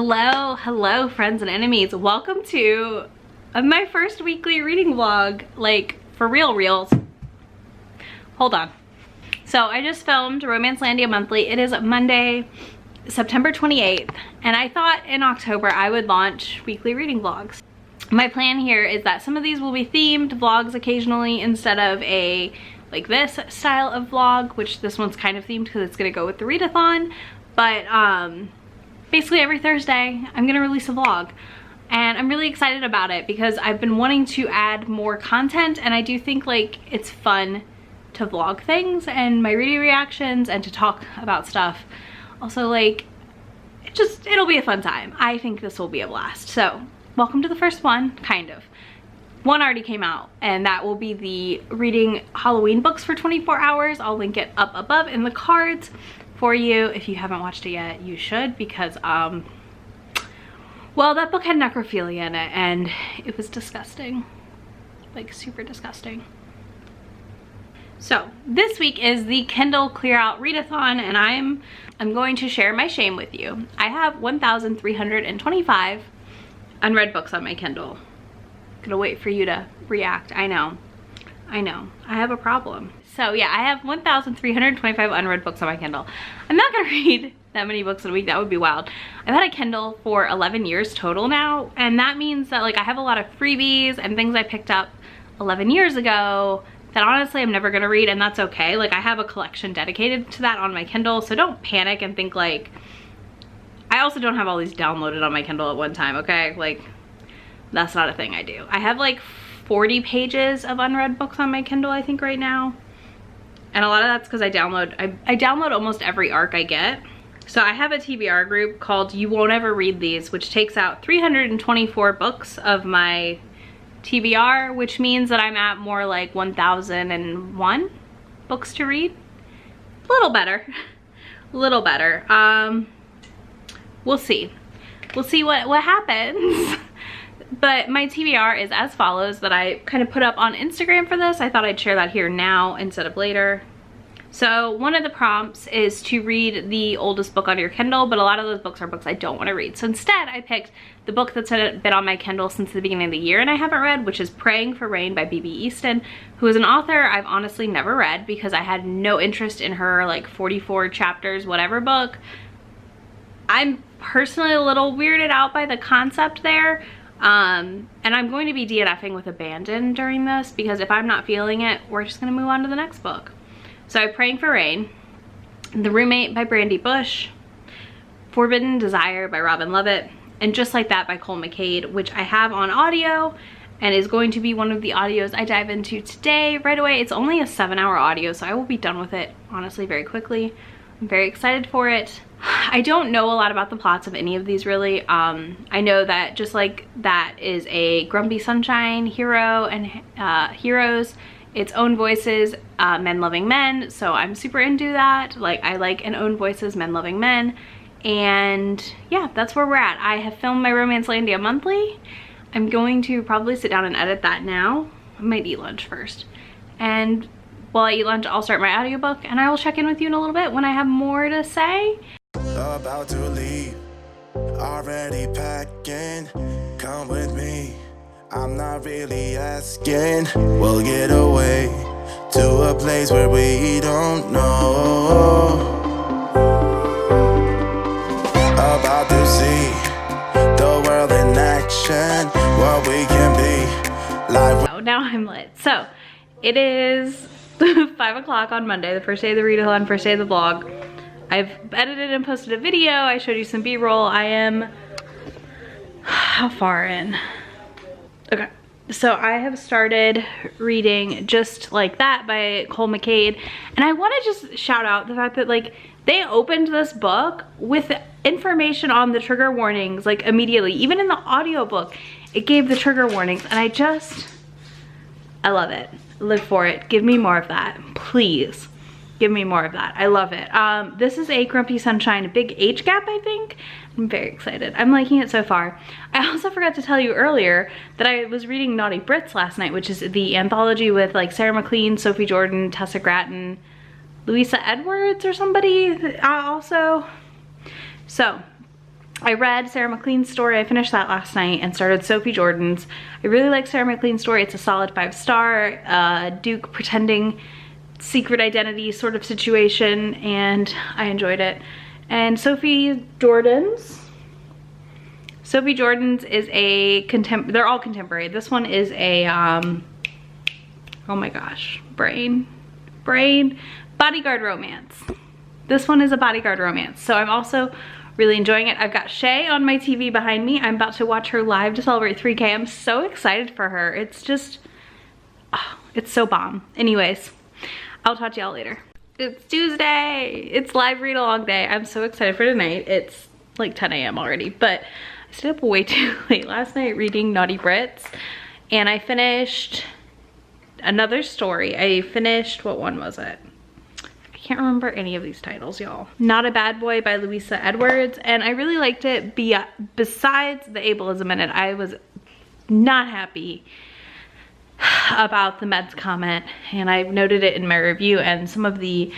Hello friends and enemies. Welcome to my first weekly reading vlog, like for reals. Hold on. So I just filmed Romancelandia Monthly. It is Monday, September 28th, and I thought in October I would launch weekly reading vlogs. My plan here is that some of these will be themed vlogs occasionally instead of a like this style of vlog, which this one's kind of themed because it's gonna go with the readathon. But basically every Thursday I'm gonna release a vlog, and I'm really excited about it because I've been wanting to add more content, and I do think like it's fun to vlog things and my reading reactions and to talk about stuff. Also, like, it'll be a fun time. I think this will be a blast. So welcome to the first one, kind of. One already came out, and that will be the reading Halloween books for 24 hours. I'll link it up above in the cards for you. If you haven't watched it yet, you should, because well, that book had necrophilia in it and it was disgusting, like super disgusting. So this week is the Kindle Clear Out Readathon, and I'm going to share my shame with you. I have 1,325 unread books on my Kindle. Gonna wait for you to react. I know, I have a problem. So yeah, I have 1,325 unread books on my Kindle. I'm not gonna read that many books in a week. That would be wild. I've had a Kindle for 11 years total now, and that means that like I have a lot of freebies and things I picked up 11 years ago that honestly I'm never gonna read, and that's okay. Like, I have a collection dedicated to that on my Kindle, so don't panic and think like, I also don't have all these downloaded on my Kindle at one time, okay? Like, that's not a thing I do. I have like 40 pages of unread books on my Kindle, I think, right now. And a lot of that's because I download almost every ARC I get. So I have a TBR group called You Won't Ever Read These, which takes out 324 books of my TBR, which means that I'm at more like 1,001 books to read. A little better, a little better. We'll see. We'll see what happens. But my TBR is as follows, that I kind of put up on Instagram for this. I thought I'd share that here now instead of later. So one of the prompts is to read the oldest book on your Kindle, but a lot of those books are books I don't want to read. So instead I picked the book that's been on my Kindle since the beginning of the year and I haven't read, which is Praying for Rain by B.B. Easton, who is an author I've honestly never read because I had no interest in her like 44 chapters whatever book. I'm personally a little weirded out by the concept there. And I'm going to be DNFing with Abandon during this because if I'm not feeling it, we're just going to move on to the next book. So Praying for Rain, The Roommate by Brandy Bush, Forbidden Desire by Robin Lovett, and Just Like That by Cole McCade, which I have on audio and is going to be one of the audios I dive into today right away. It's only a 7-hour audio, so I will be done with it honestly very quickly. I'm very excited for it. I don't know a lot about the plots of any of these really. I know that Just Like That is a Grumpy Sunshine hero and heroes, its own voices, men loving men, so I'm super into that. Like, I like an own voices, men loving men, and yeah, that's where we're at. I have filmed my Romancelandia Monthly. I'm going to probably sit down and edit that now. I might eat lunch first, and while I eat lunch I'll start my audiobook, and I will check in with you in a little bit when I have more to say. About to leave, already packing, come with me, I'm not really asking, we'll get away to a place where we don't know, about to see the world in action, what we can be, life. Oh, now I'm lit. So it is 5 o'clock on Monday, the first day of the readathon, first day of the vlog. I've edited and posted a video. I showed you some B-roll. I am, how far in? Okay, so I have started reading Just Like That by Cole McCade, and I want to just shout out the fact that like they opened this book with information on the trigger warnings like immediately. Even in the audiobook, it gave the trigger warnings, and I love it. Live for it. Give me more of that, please. Give me more of that. I love it. This is a Grumpy Sunshine, a big age gap, I think. I'm very excited. I'm liking it so far. I also forgot to tell you earlier that I was reading Naughty Brits last night, which is the anthology with like Sarah McLean, Sophie Jordan, Tessa Gratton, Louisa Edwards or somebody also. So I read Sarah McLean's story. I finished that last night and started Sophie Jordan's. I really like Sarah McLean's story. It's a solid 5-star, Duke pretending secret identity sort of situation, and I enjoyed it. And Sophie Jordan's is a they're all contemporary. This one is a oh my gosh, brain bodyguard romance. This one is a bodyguard romance, so I'm also really enjoying it. I've got Shay on my TV behind me. I'm about to watch her live to celebrate 3K. I'm so excited for her. It's just, oh, it's so bomb. Anyways, I'll talk to y'all later. It's Tuesday. It's live read along day. I'm so excited for tonight. It's like 10 a.m. already, but I stayed up way too late last night reading Naughty Brits, and I finished another story. I finished, what one was it? I can't remember any of these titles, y'all. Not a Bad Boy by Louisa Edwards, and I really liked it. Besides the ableism in it, I was not happy about the meds comment, and I've noted it in my review, and some of the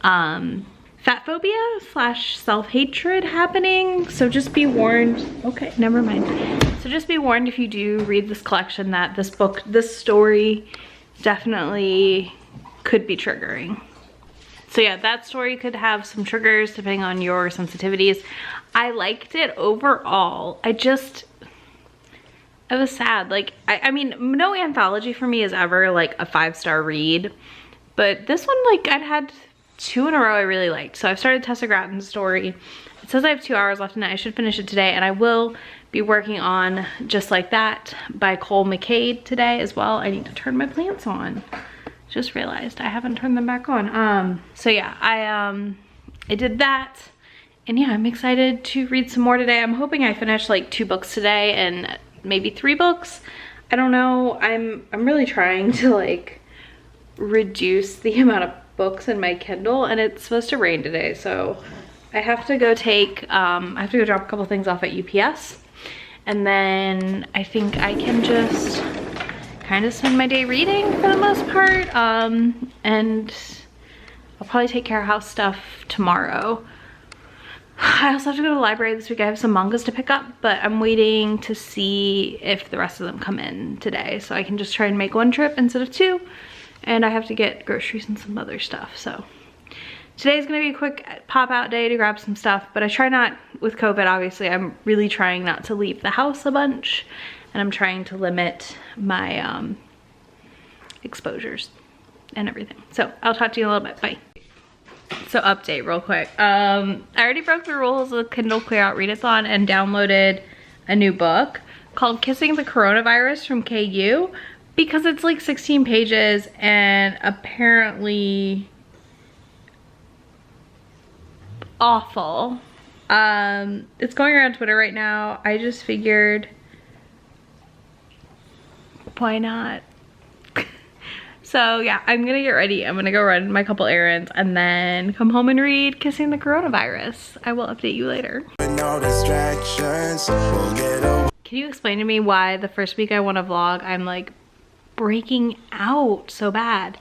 fat phobia / self-hatred happening. So just be warned. Okay, never mind. So just be warned if you do read this collection that this story definitely could be triggering. So yeah, that story could have some triggers depending on your sensitivities. I liked it overall. I was sad. Like, I mean, no anthology for me is ever like a 5-star read, but this one, like, I'd had 2 in a row I really liked. So I've started Tessa Gratton's story. It says I have 2 hours left in it. I should finish it today, and I will be working on Just Like That by Cole McCade today as well. I need to turn my plants on. Just realized I haven't turned them back on. So yeah, I did that, and yeah, I'm excited to read some more today. I'm hoping I finish like 2 books today and maybe 3 books. I don't know. I'm really trying to like reduce the amount of books in my Kindle, and it's supposed to rain today, so I have to go I have to go drop a couple things off at UPS, and then I think I can just kind of spend my day reading for the most part, and I'll probably take care of house stuff tomorrow. I also have to go to the library this week. I have some mangas to pick up, but I'm waiting to see if the rest of them come in today, so I can just try and make 1 trip instead of 2, and I have to get groceries and some other stuff. So today's gonna be a quick pop out day to grab some stuff, but I try not, with COVID obviously, I'm really trying not to leave the house a bunch, and I'm trying to limit my exposures and everything. So I'll talk to you in a little bit. Bye. So update real quick. I already broke the rules of Kindle Clear Out Readathon and downloaded a new book called Kissing the Coronavirus from KU, because it's like 16 pages and apparently awful. It's going around Twitter right now. I just figured, why not? So yeah, I'm gonna get ready. I'm gonna go run my couple errands and then come home and read Kissing the Coronavirus. I will update you later. No distractions, we'll get away. Can you explain to me why the first week I want to vlog, I'm like breaking out so bad?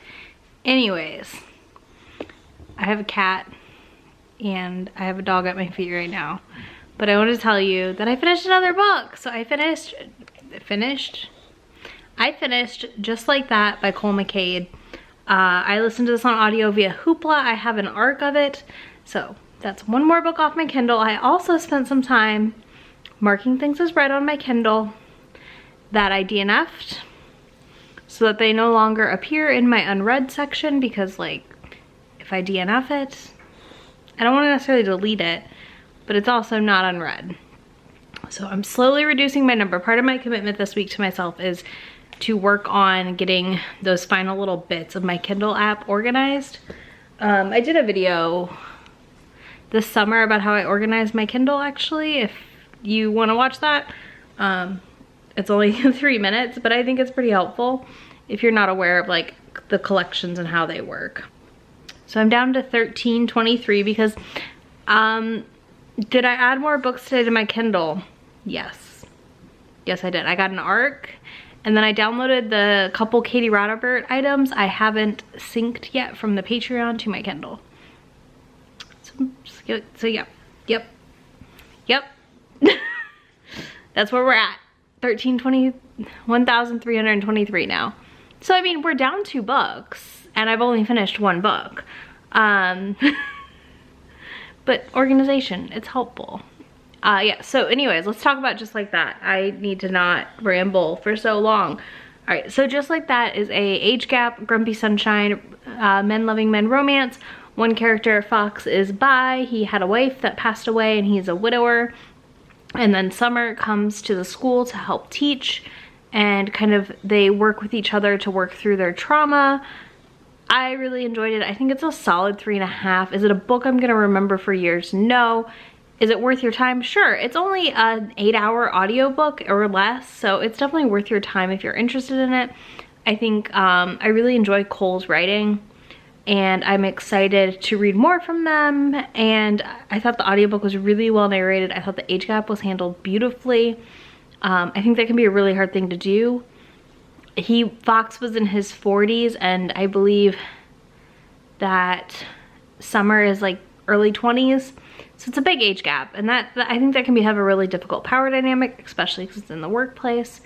Anyways, I have a cat and I have a dog at my feet right now, but I wanted to tell you that I finished another book. So I finished Just Like That by Cole McCade. I listened to this on audio via Hoopla. I have an ARC of it, so that's 1 more book off my Kindle. I also spent some time marking things as read on my Kindle that I DNF'd so that they no longer appear in my unread section, because like if I DNF it, I don't want to necessarily delete it, but it's also not unread. So I'm slowly reducing my number. Part of my commitment this week to myself is to work on getting those final little bits of my Kindle app organized. I did a video this summer about how I organized my Kindle, actually, if you want to watch that. It's only 3 minutes, but I think it's pretty helpful if you're not aware of like the collections and how they work. So I'm down to 1323 because did I add more books today to my Kindle? Yes I did. I got an ARC, and then I downloaded the couple Katie Rodbert items I haven't synced yet from the Patreon to my Kindle. So yeah, yep. That's where we're at. 1,323 now. So I mean, we're down 2 books and I've only finished 1 book. But organization, it's helpful. Yeah, so anyways, let's talk about Just Like That. I need to not ramble for so long. All right, so Just Like That is a age gap, grumpy sunshine, men loving men romance. One character, Fox, is bi. He had a wife that passed away and he's a widower. And then Summer comes to the school to help teach, and kind of they work with each other to work through their trauma. I really enjoyed it. I think it's a solid 3.5. Is it a book I'm gonna remember for years? No. Is it worth your time? Sure. It's only an 8-hour audiobook or less, so it's definitely worth your time if you're interested in it. I think I really enjoy Cole's writing, and I'm excited to read more from them. And I thought the audiobook was really well narrated. I thought the age gap was handled beautifully. I think that can be a really hard thing to do. Fox was in his 40s, and I believe that Summer is like early 20s. So it's a big age gap, and I think that can have a really difficult power dynamic, especially because it's in the workplace.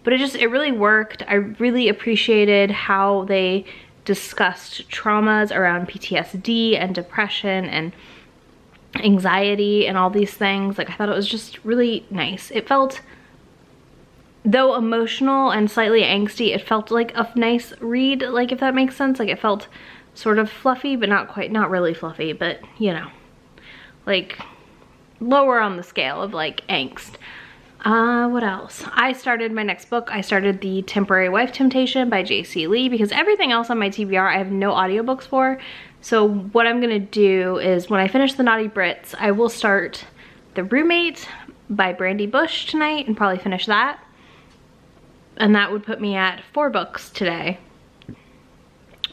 But it really worked. I really appreciated how they discussed traumas around PTSD and depression and anxiety and all these things. Like, I thought it was just really nice. It felt, though emotional and slightly angsty, it felt like a nice read, like, if that makes sense. Like, it felt sort of fluffy, but not really fluffy, but you know, like lower on the scale of like angst. What else? I started my next book. I started The Temporary Wife Temptation by J.C. Lee, because everything else on my TBR I have no audiobooks for. So what I'm gonna do is, when I finish The Naughty Brits, I will start The Roommate by Brandy Bush tonight and probably finish that. And that would put me at 4 books today.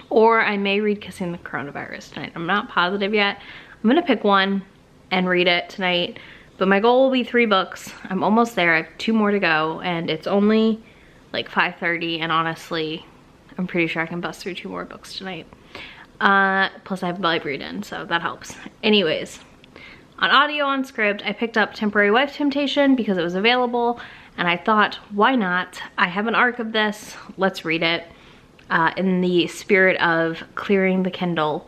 Or I may read Kissing the Coronavirus tonight. I'm not positive yet. I'm gonna pick one and read it tonight, but my goal will be 3 books. I'm almost there. I have 2 more to go, and it's only like 5:30, and honestly, I'm pretty sure I can bust through 2 more books tonight. Plus I have live read-in, so that helps. Anyways, on audio on script, I picked up Temporary Wife Temptation because it was available, and I thought, why not? I have an arc of this, let's read it, in the spirit of clearing the Kindle.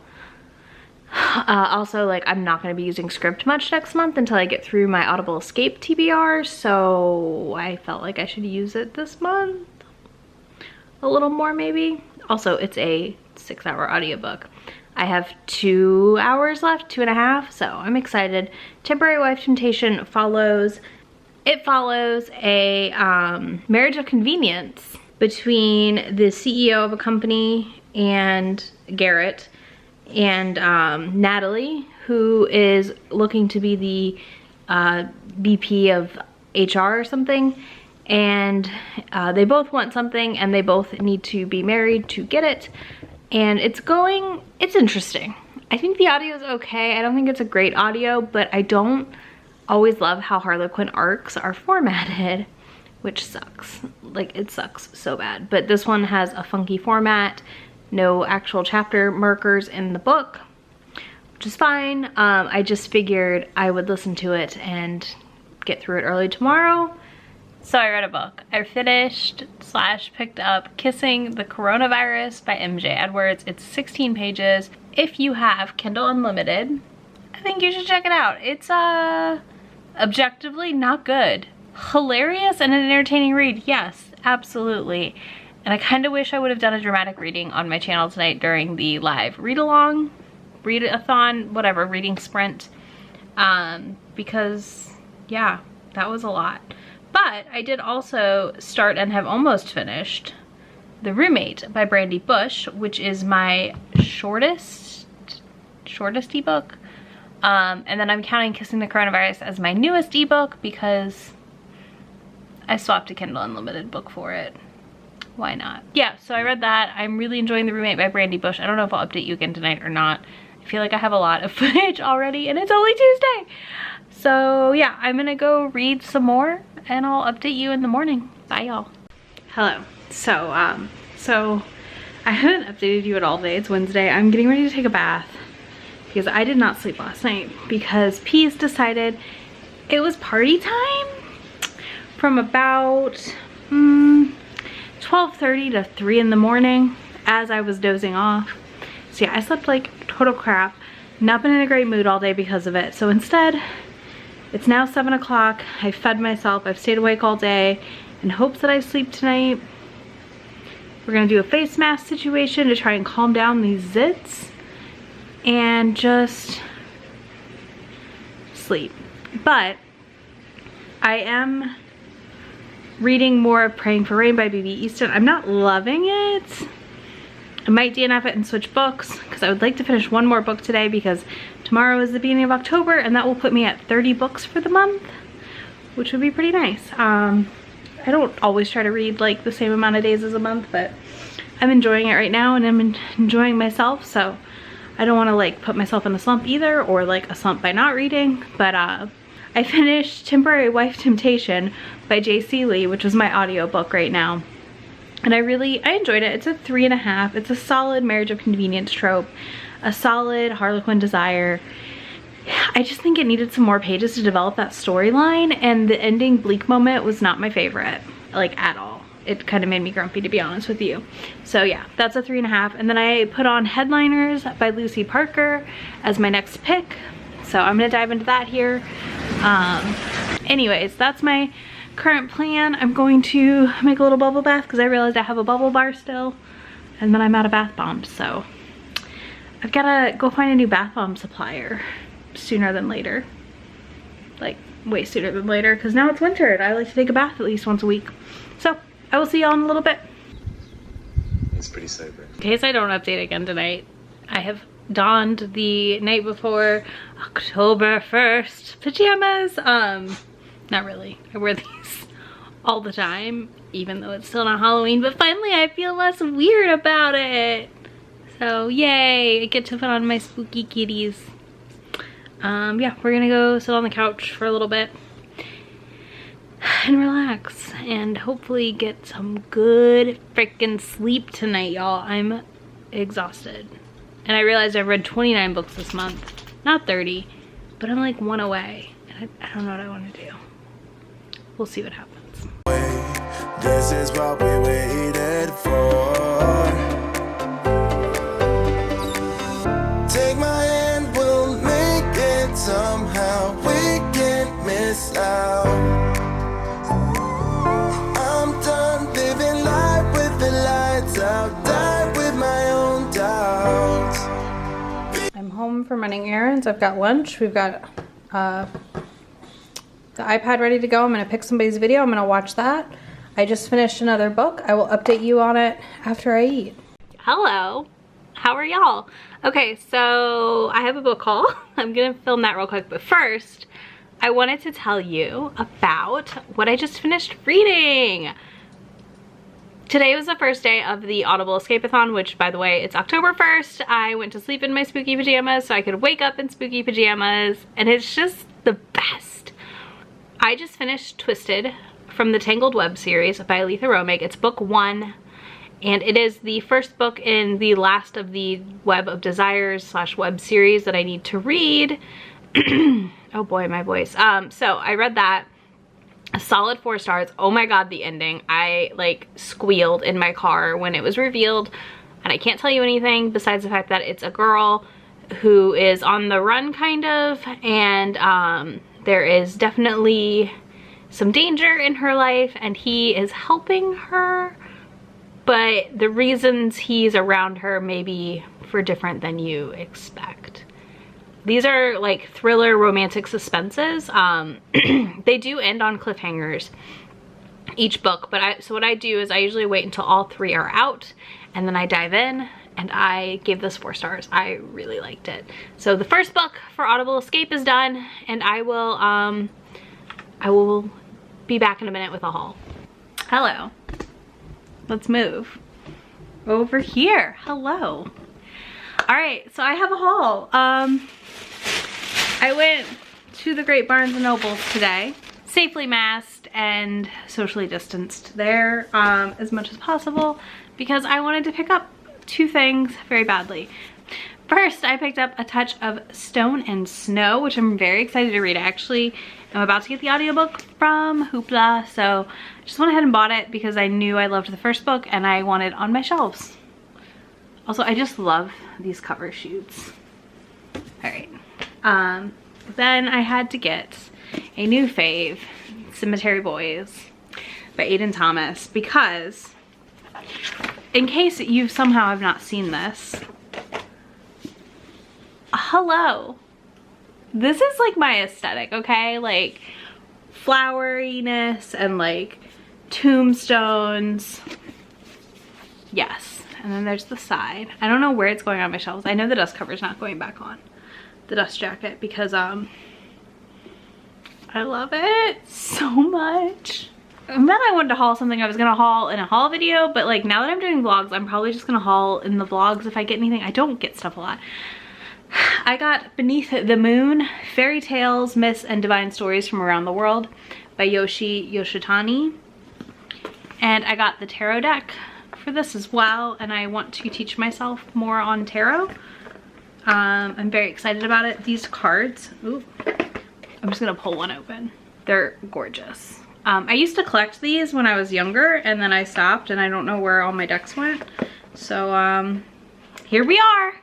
Also, like, I'm not going to be using script much next month until I get through my Audible Escape TBR, so I felt like I should use it this month. A little more, maybe. Also, it's a 6-hour audiobook. I have 2 hours left, 2.5, so I'm excited. Temporary Wife Temptation follows a marriage of convenience between the CEO of a company and Garrett, and Natalie, who is looking to be the VP of HR or something, and they both want something, and they both need to be married to get it, and it's interesting. I think the audio is okay. I don't think it's a great audio, but I don't always love how Harlequin arcs are formatted, which sucks. Like, it sucks so bad. But this one has a funky format, no actual chapter markers in the book, which is fine. I just figured I would listen to it and get through it early tomorrow. So I read a book. I finished / picked up Kissing the Coronavirus by MJ Edwards. It's 16 pages. If you have Kindle Unlimited, I think you should check it out. It's objectively not good. Hilarious and an entertaining read, yes, absolutely. And I kind of wish I would have done a dramatic reading on my channel tonight during the live read-along, read-a-thon, whatever, reading sprint. Because, yeah, that was a lot. But I did also start and have almost finished The Roommate by Brandy Bush, which is my shortest ebook. And then I'm counting Kissing the Coronavirus as my newest ebook because I swapped a Kindle Unlimited book for it. Why not? Yeah, so I read that. I'm really enjoying The Roommate by Brandy Bush. I don't know if I'll update you again tonight or not. I feel like I have a lot of footage already and it's only Tuesday. So yeah, I'm gonna go read some more and I'll update you in the morning. Bye y'all. Hello. So I haven't updated you at all today. It's Wednesday. I'm getting ready to take a bath because I did not sleep last night because Peace decided It was party time from about 12:30 to 3 in the morning as I was dozing off. So yeah, I slept like total crap. Not been in a great mood all day because of it. So instead, it's now 7 o'clock. I fed myself. I've stayed awake all day in hopes that I sleep tonight. We're gonna do a face mask situation to try and calm down these zits and just sleep. But I am reading more of Praying for Rain by B.B. Easton. I'm not loving it. I might DNF it and switch books because I would like to finish one more book today because tomorrow is the beginning of October and that will put me at 30 books for the month, which would be pretty nice. I don't always try to read like the same amount of days as a month, but I'm enjoying it right now and I'm enjoying myself, so I don't want to like put myself in a slump either, or like a slump by not reading. But I finished Temporary Wife Temptation by J.C. Lee, which is my audiobook right now. And I enjoyed it. It's a 3.5. It's a solid marriage of convenience trope, a solid Harlequin desire. I just think it needed some more pages to develop that storyline, and the ending bleak moment was not my favorite, like at all. It kind of made me grumpy, to be honest with you. So yeah, that's a 3.5. And then I put on Headliners by Lucy Parker as my next pick. So I'm gonna dive into that here. Anyways, that's my current plan. I'm going to make a little bubble bath because I realized I have a bubble bar still, and then I'm out of bath bombs. So I've gotta go find a new bath bomb supplier sooner than later. Like way sooner than later, because now it's winter and I like to take a bath at least once a week. So I will see y'all in a little bit. It's pretty sober. In case I don't update again tonight, I have donned the night before October 1st pajamas. Not really. I wear these all the time, even though it's still not Halloween, but finally I feel less weird about it. So yay, I get to put on my spooky kitties. Yeah, we're gonna go sit on the couch for a little bit and relax and hopefully get some good freaking sleep tonight, y'all. I'm exhausted. And I realized I've read 29 books this month. Not 30, but I'm like one away. And I don't know what I want to do. We'll see what happens. This is what we waited for. Take my hand, we'll make it somehow. We can't miss out. I'm done living life with the lights out. Die with my own doubts. I'm home from running errands. I've got lunch. We've got the iPad ready to go. I'm gonna pick somebody's video. I'm gonna watch that. I just finished another book. I will update you on it after I eat. Hello, how are y'all? Okay, so I have a book haul. I'm gonna film that real quick, but first, I wanted to tell you about what I just finished reading. Today was the first day of the Audible Escape-a-thon, which, by the way, it's October 1st. I went to sleep in my spooky pajamas so I could wake up in spooky pajamas, and it's just the best. I just finished Twisted from the Tangled Web series by Aletha Romig. It's book 1, and it is the first book in the last of the Web of Desires / web series that I need to read. Oh boy, my voice. So I read that. A solid 4 stars. Oh my god, the ending. I like squealed in my car when it was revealed, and I can't tell you anything besides the fact that it's a girl who is on the run kind of, and there is definitely some danger in her life and he is helping her, but the reasons he's around her may be for different than you expect. These are like thriller romantic suspenses. They do end on cliffhangers each book, but so what I do is I usually wait until all 3 are out and then I dive in, and I gave this 4 stars. I really liked it. So the first book for Audible Escape is done, and I will be back in a minute with a haul. Hello. Let's move over here. Hello. All right, so I have a haul. I went to the Great Barnes & Nobles today, safely masked and socially distanced there as much as possible because I wanted to pick up 2 things very badly. First, I picked up A Touch of Stone and Snow, which I'm very excited to read. Actually, I'm about to get the audiobook from Hoopla, so I just went ahead and bought it because I knew I loved the first book and I want it on my shelves. Also, I just love these cover shoots. All right. Then I had to get a new fave, Cemetery Boys by Aiden Thomas, because in case you somehow have not seen this, hello, this is like my aesthetic, okay? Like floweriness and like tombstones. Yes. And then there's the side. I don't know where it's going on my shelves. I know the dust cover is not going back on, the dust jacket, because I love it so much. And then I wanted to haul something I was gonna haul in a haul video, but like now that I'm doing vlogs, I'm probably just gonna haul in the vlogs if I get anything. I don't get stuff a lot. I got Beneath the Moon, Fairy Tales, Myths, and Divine Stories from Around the World by Yoshitani. And I got the tarot deck for this as well, and I want to teach myself more on tarot. I'm very excited about it. These cards, ooh, I'm just gonna pull one open. They're gorgeous. I used to collect these when I was younger, and then I stopped, and I don't know where all my decks went. So here we are,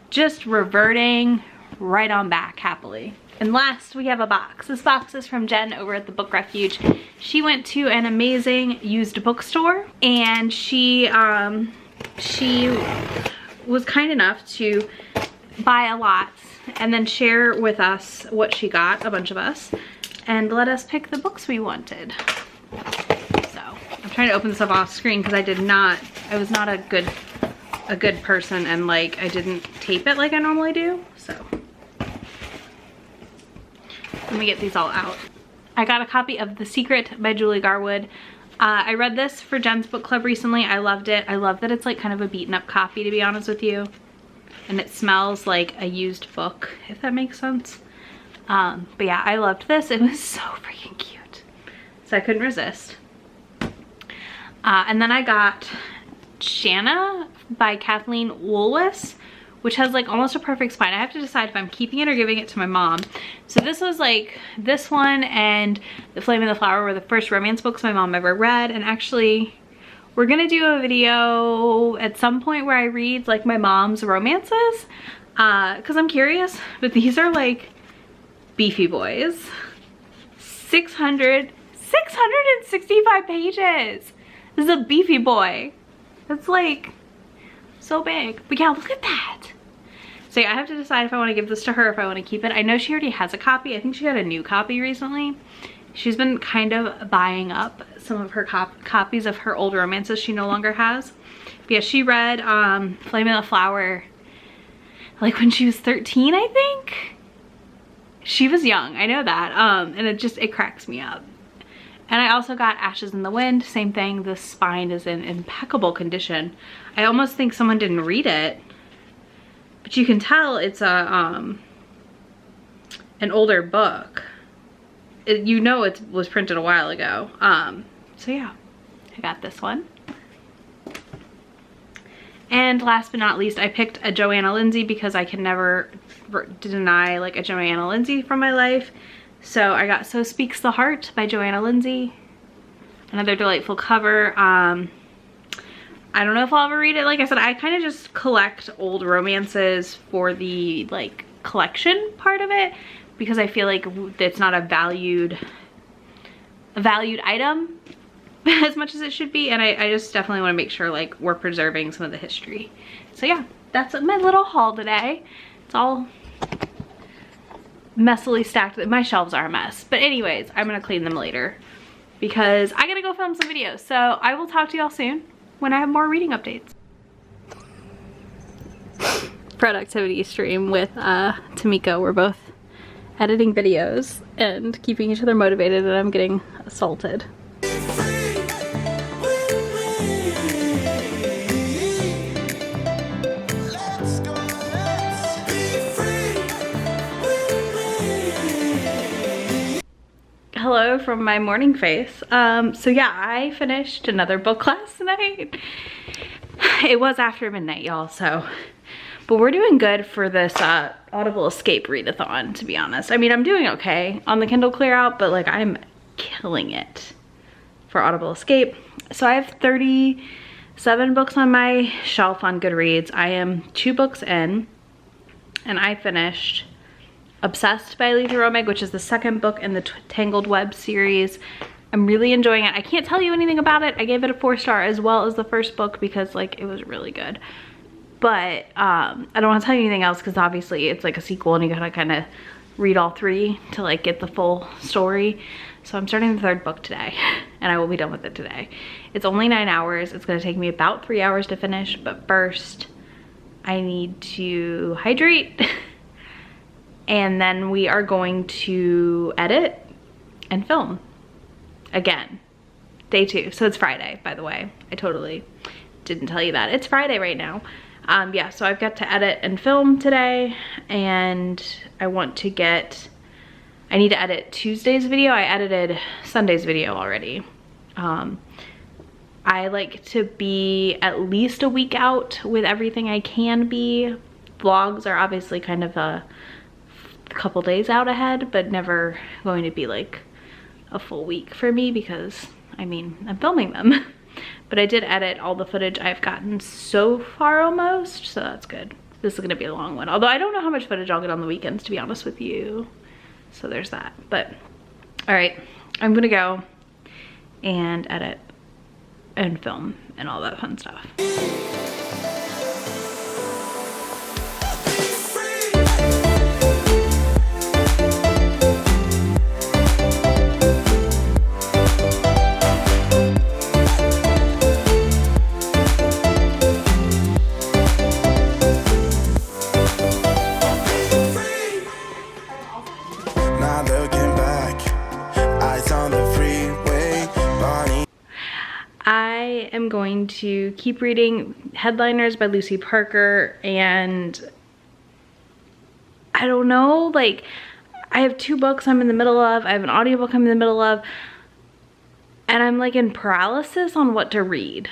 just reverting right on back happily. And last, we have a box. This box is from Jen over at the Book Refuge. She went to an amazing used bookstore, and she was kind enough to buy a lot and then share with us what she got, a bunch of us, and let us pick the books we wanted. So I'm trying to open this up off screen because I was not a good person, and like I didn't tape it like I normally do. So let me get these all out. I got a copy of The Secret by Julie Garwood. I read this for Jen's book club recently. I loved it. I love that it's like kind of a beaten up copy, to be honest with you. And it smells like a used book, if that makes sense. But yeah, I loved this. It was so freaking cute. So I couldn't resist. And then I got Shanna by Kathleen Woolwis, which has like almost a perfect spine. I have to decide if I'm keeping it or giving it to my mom. So this was like, this one and The Flame and the Flower were the first romance books my mom ever read. And actually, we're gonna do a video at some point where I read like my mom's romances, because I'm curious. But these are like beefy boys. 665 pages. This is a beefy boy. It's like so big. But yeah, look at that. So yeah, I have to decide if I want to give this to her, if I want to keep it. I know she already has a copy. I think she got a new copy recently. She's been kind of buying up some of her copies of her old romances she no longer has. But yeah, she read Flame and the Flower like when she was 13, I think. She was young, I know that. And it cracks me up. And I also got Ashes in the Wind, same thing. The spine is in impeccable condition. I almost think someone didn't read it, but you can tell it's an older book. You know it was printed a while ago. So yeah, I got this one. And last but not least, I picked a Joanna Lindsey because I can never deny like a Joanna Lindsey from my life. So I got So Speaks the Heart by Joanna Lindsey. Another delightful cover. I don't know if I'll ever read it. Like I said, I kind of just collect old romances for the like collection part of it, because I feel like it's not a valued item as much as it should be. And I just definitely want to make sure like we're preserving some of the history. So yeah, that's my little haul today. It's all messily stacked. My shelves are a mess, but anyways, I'm gonna clean them later because I gotta go film some videos. So I will talk to y'all soon when I have more reading updates. Productivity stream with Tamiko. We're both editing videos and keeping each other motivated, and I'm getting assaulted. Hello from my morning face. So yeah, I finished another book class tonight. It was after midnight, y'all, so But we're doing good for this Audible Escape readathon, to be honest. I mean, I'm doing okay on the Kindle Clear Out, but like I'm killing it for Audible Escape. So I have 37 books on my shelf on Goodreads. I am 2 books in, and I finished Obsessed by Letha Romig, which is the second book in the Tangled Web series. I'm really enjoying it. I can't tell you anything about it. I gave it a 4-star as well as the first book because like it was really good. But I don't want to tell you anything else because obviously it's like a sequel and you gotta kind of read all 3 to like get the full story. So I'm starting the 3rd book today and I will be done with it today. It's only 9 hours. It's gonna take me about 3 hours to finish, but first I need to hydrate and then we are going to edit and film again. Day 2. So it's Friday, by the way. I totally didn't tell you that. It's Friday right now. Yeah, so I've got to edit and film today, and I need to edit Tuesday's video. I edited Sunday's video already. I like to be at least a week out with everything I can be. Vlogs are obviously kind of a couple days out ahead, but never going to be like a full week for me because, I mean, I'm filming them. But I did edit all the footage I've gotten so far almost, so that's good. This is gonna be a long one. Although I don't know how much footage I'll get on the weekends, to be honest with you. So there's that. But, all right, I'm gonna go and edit and film and all that fun stuff. I am going to keep reading Headliners by Lucy Parker, and I don't know, like I have 2 books I'm in the middle of, I have an audiobook I'm in the middle of, and I'm like in paralysis on what to read.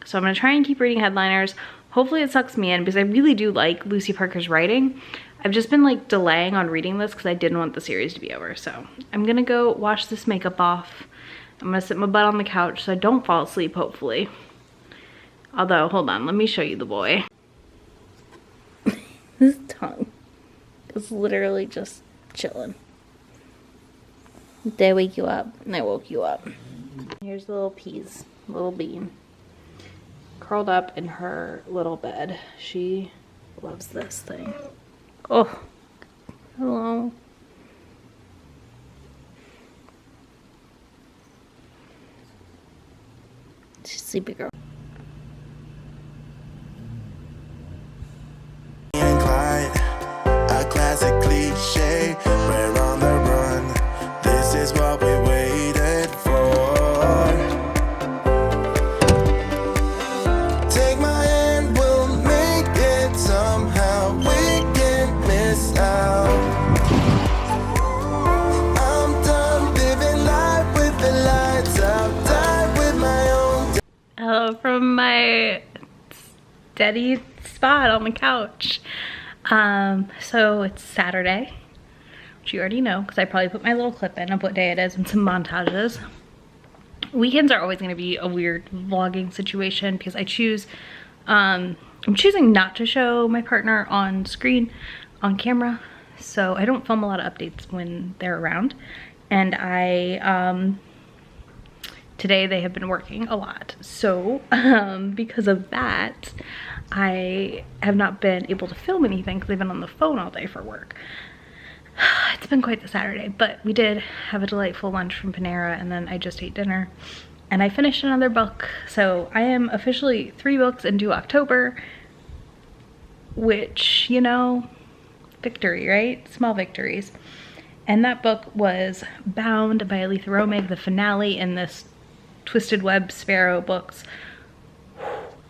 So I'm gonna try and keep reading Headliners. Hopefully it sucks me in because I really do like Lucy Parker's writing. I've just been like delaying on reading this because I didn't want the series to be over. So I'm gonna go wash this makeup off. I'm gonna sit my butt on the couch so I don't fall asleep, hopefully. Although, hold on, let me show you the boy. His tongue is literally just chilling. Did I wake you up? And I woke you up. Here's the little peas, little bean. Curled up in her little bed. She loves this thing. Oh, hello. She's a sleepy girl. A classic cliche, we're on the run. This is what we waited for. Take my hand, we'll make it somehow. We can't miss out. I'm done living life with the lights out. Die with my own. Hello from my steady spot on the couch. So it's Saturday, which you already know because I probably put my little clip in of what day it is and some montages. Weekends are always going to be a weird vlogging situation because I choose, I'm choosing not to show my partner on screen, on camera, so I don't film a lot of updates when they're around. And today they have been working a lot, so because of that I have not been able to film anything because they've been on the phone all day for work. It's been quite the Saturday, but we did have a delightful lunch from Panera, and then I just ate dinner and I finished another book. So I am officially 3 books into October, which, you know, victory, right? Small victories. And that book was Bound by Letha Romig, the finale in this Twisted Web Sparrow books.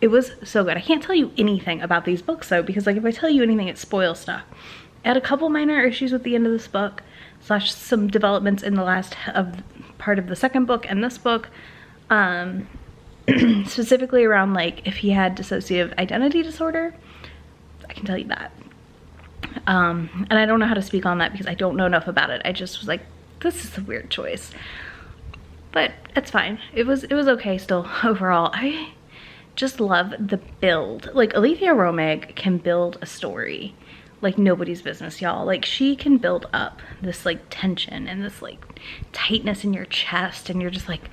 It was so good. I can't tell you anything about these books though, because like if I tell you anything, it spoils stuff. I had a couple minor issues with the end of this book, / some developments in the last part of the second book and this book, specifically around like if he had dissociative identity disorder. I can tell you that. And I don't know how to speak on that because I don't know enough about it. I just was like, this is a weird choice. But it's fine. It was okay still overall. I just love the build. Like, Alethea Romig can build a story like nobody's business, y'all. Like, she can build up this like tension and this like tightness in your chest, and you're just like,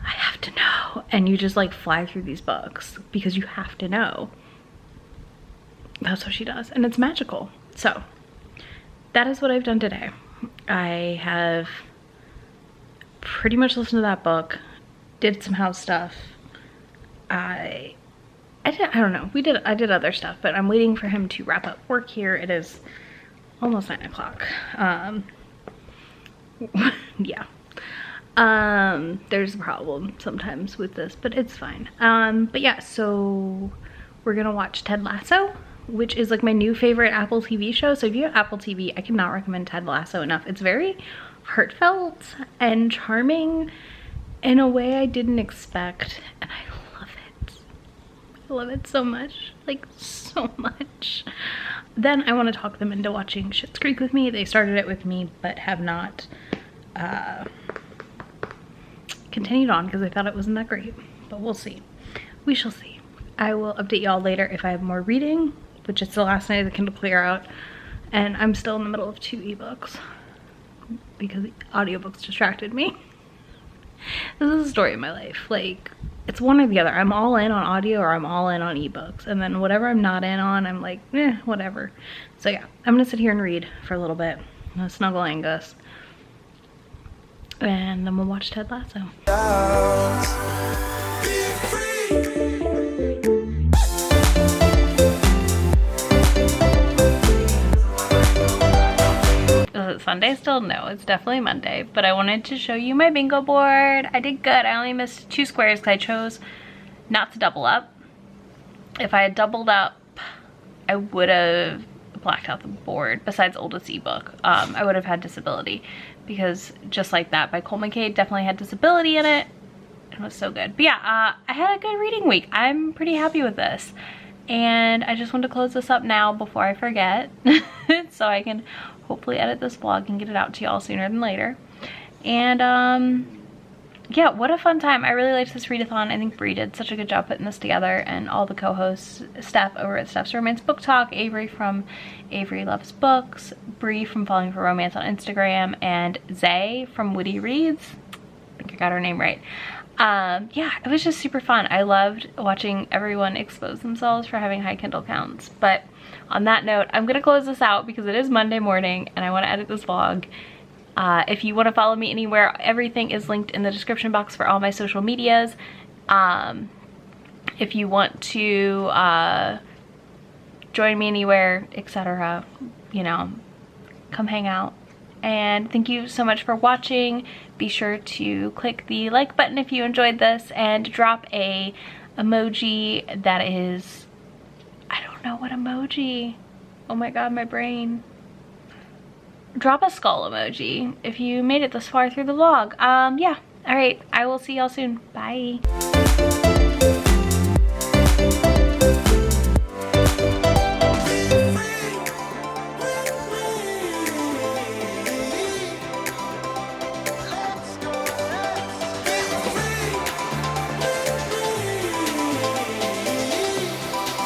I have to know. And you just like fly through these books because you have to know. That's what she does, and it's magical. So that is what I've done today. I have pretty much listened to that book, did some house stuff. I don't know. I did other stuff, but I'm waiting for him to wrap up work here. It is almost 9 o'clock. Yeah. There's a problem sometimes with this, but it's fine. But yeah, so we're gonna watch Ted Lasso, which is like my new favorite Apple TV show. So if you have Apple TV, I cannot recommend Ted Lasso enough. It's very heartfelt and charming in a way I didn't expect, and I love it. I love it so much, like so much. Then I want to talk them into watching Schitt's Creek with me. They started it with me, but have not continued on because I thought it wasn't that great, but we'll see. We shall see. I will update y'all later if I have more reading, which is the last night of the Kindle Clear Out, and I'm still in the middle of 2 ebooks because audiobooks distracted me. This is the story of my life. Like, it's one or the other. I'm all in on audio or I'm all in on ebooks, and then whatever I'm not in on, I'm like, whatever. So yeah, I'm gonna sit here and read for a little bit. I'm gonna snuggle Angus, and then we'll watch Ted Lasso. Is it Sunday still? No, it's definitely Monday, but I wanted to show you my bingo board. I did good. I only missed 2 squares because I chose not to double up. If I had doubled up, I would have blacked out the board. Besides Oldest ebook, I would have had Disability, because Just Like That by Cole McCade definitely had Disability in it. It was so good. But yeah, I had a good reading week. I'm pretty happy with this. And I just want to close this up now before I forget so I can hopefully edit this vlog and get it out to y'all sooner than later. And yeah, what a fun time. I really liked this readathon. I think Brie did such a good job putting this together, and all the co-hosts, Steph over at Steph's Romance Book Talk, Avery from Avery Loves Books, Brie from Falling for Romance on Instagram, and Zay from Witty Reads. I think I got her name right. Yeah, it was just super fun. I loved watching everyone expose themselves for having high Kindle counts. But on that note, I'm gonna close this out because it is Monday morning and I want to edit this vlog. If you want to follow me anywhere, everything is linked in the description box for all my social medias. If you want to join me anywhere, etc., you know, come hang out. And thank you so much for watching. Be sure to click the like button if you enjoyed this, and drop a emoji that is, I don't know what emoji. Oh my god, my brain. Drop a skull emoji if you made it this far through the vlog. Yeah. All right. I will see y'all soon. Bye.